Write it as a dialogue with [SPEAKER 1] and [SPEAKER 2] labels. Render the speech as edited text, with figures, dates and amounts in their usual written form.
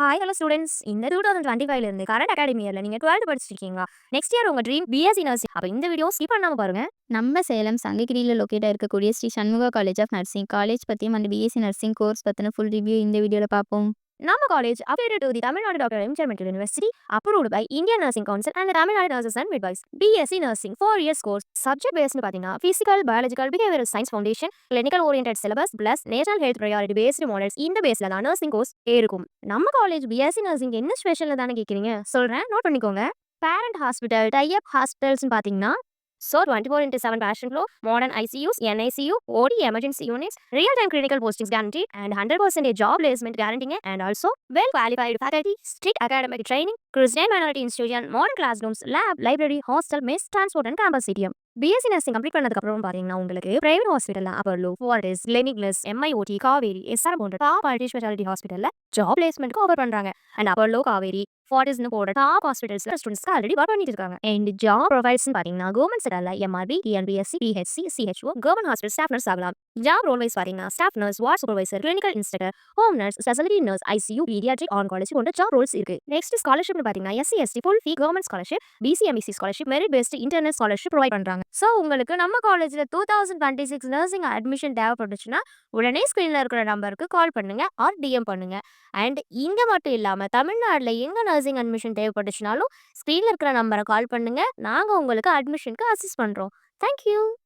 [SPEAKER 1] Hi hello students. இந்த 2025 இருந்து current academy இயர்ல நீங்க 12th படிச்சிருக்கீங்களா? நெக்ஸ்ட் இயர் உங்க ட்ரீம் B.Sc நர்சிங். அப்ப இந்த வீடியோ ஸ்கிப் பண்ணாம பாருங்க.
[SPEAKER 2] நம்ம சேலம் சங்ககிரியில லொக்கேட்டா இருக்கக்கூடிய ஸ்ரீ சண்முகா காலேஜ் ஆஃப் நர்சிங் காலேஜ் பத்தியும் அந்த B.Sc நர்சிங் கோர்ஸ் பத்தின ஃபுல் ரிவ்யூ இந்த வீடியோல பார்ப்போம்.
[SPEAKER 1] நம்ம college affiliated to the Tamil Nadu Dr. M.Sc University, approved by Indian Nursing Council and the Tamil Nadu Nurses and Midwives. B.Sc Nursing 4 years course. Subject based பாத்தீங்கன்னா physical, biological, behavioral science foundation, clinical oriented syllabus plus national health priority based models. இந்த பேஸ்ல தான் nursing course இருக்கும். நம்ம college B.Sc Nursing என்ன ஸ்பெஷல்னு தானே கேக்குறீங்க? சொல்றேன், நோட் பண்ணிக்கோங்க. பேரண்ட் ஹாஸ்பிட்டல், டைப் ஹாஸ்பிட்டல்ஸ் பாத்தீங்கன்னா So 24/7 passion flow, modern ICUs, NICU, OD emergency units, real-time clinical postings guaranteed, and 100% job placement guaranteeing, and also well-qualified faculty, strict academic training, Christian minority institution, modern classrooms, lab, library, hostel, mess, transport, and campus stadium. B.Sc nursing complete பண்ணதுக்கு அப்புறம் பாத்தீங்கன்னா உங்களுக்கு private ஹாஸ்பிட்டல்ல Apollo, ஃபாரஸ்ட், கிளினிக்லஸ், MIOT, Kauvery, SR போன்ற top multispeciality ஹாஸ்பிட்டல்ல job பிளேஸ்மெண்ட்க்கு ஆஃபர் பண்றாங்க. அண்ட் அப்போலோ, காவேரி, ஃபாரஸ்ட்னு போற டாப் ஹாஸ்பிட்டல்ஸ்ல ஸ்டூடெண்ட்ஸ்க்கு ஆல்ரெடி ஒர்க் பண்ணிட்டு இருக்காங்க. அண்ட் ஜாப் ப்ரொஃபைல்ஸ் பாத்தீங்கன்னா கவர்மெண்ட் செக்டர்ல MRB, TNBSC, PHC, CHO, government hospital staff nurse ஆகலாம். ஜாப் ரோல் வைஸ் பாத்தீங்கன்னா staff nurse, ward supervisor, clinical instructor, home nurse, speciality nurse, ICU, paediatric, oncology போன்ற job roles இருக்கு. Next scholarship பாத்தீங்கன்னா SC/ST full fee government scholarship, BC MSc scholarship, merit based internal scholarship provide பண்றாங்க. So உங்களுக்கு நம்ம காலேஜ்ல 2026 nursing admission தேவைப்பட்டுச்சுன்னா உடனே ஸ்கிரீன்ல இருக்கிற நம்பருக்கு கால் பண்ணுங்க ஆர் DM பண்ணுங்க. அண்ட் இங்க மட்டும் இல்லாம தமிழ்நாடுல எங்க நர்சிங் அட்மிஷன் தேவைப்பட்டுச்சுனாலும் ஸ்கிரீன்ல இருக்கிற நம்பரை கால் பண்ணுங்க. நாங்க உங்களுக்கு அட்மிஷனுக்கு அசிஸ்ட் பண்றோம். தேங்க்யூ.